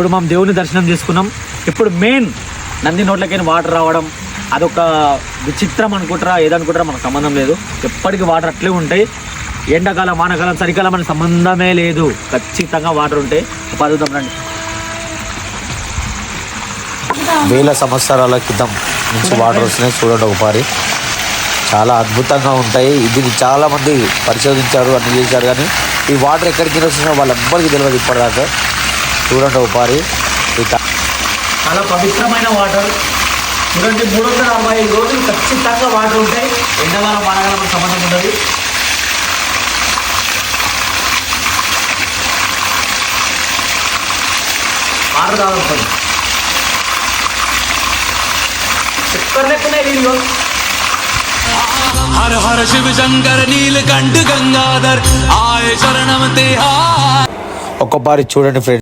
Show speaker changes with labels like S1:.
S1: ఇప్పుడు మనం దేవుని దర్శనం చేసుకున్నాం. ఇప్పుడు మెయిన్ నంది నోట్లకైనా వాటర్ రావడం అదొక విచిత్రం అనుకుంటారా ఏదనుకుంటారా మనకు సంబంధం లేదు. ఎప్పటికీ వాటర్ అట్లే ఉంటాయి. ఎండాకాలం వానాకాలం చలికాలం మనకు సంబంధమే లేదు, ఖచ్చితంగా వాటర్ ఉంటాయి. పదుతాం రండి.
S2: వేల సంవత్సరాల క్రితం నుంచి వాటర్ వస్తున్నాయి చూడండి ఒకసారి. చాలా అద్భుతంగా ఉంటాయి. దీన్ని చాలామంది పరిశోధించారు, అన్ని చేశారు, కానీ ఈ వాటర్ ఎక్కడికి వస్తున్నాయో వాళ్ళెవ్వరికి తెలియదు ఇప్పటిదాకా. చూడండి ఒకసారి
S1: చాలా పవిత్రమైన వాటర్ చూడండి. 365 రోజులు ఖచ్చితంగా వాటర్ ఉంటాయి. ఎండాకాలం వానాకాలం సంబంధం ఉండదు. వాటర్ తాగుతుంది. చక్కెర లెక్కున్నాయి నీళ్ళు.
S3: हर हर शिव शंकर नीलकंठ गंगाधर आए शरणम ते
S2: ఒక్కసారి చూడండి ఫ్రెండ్స్.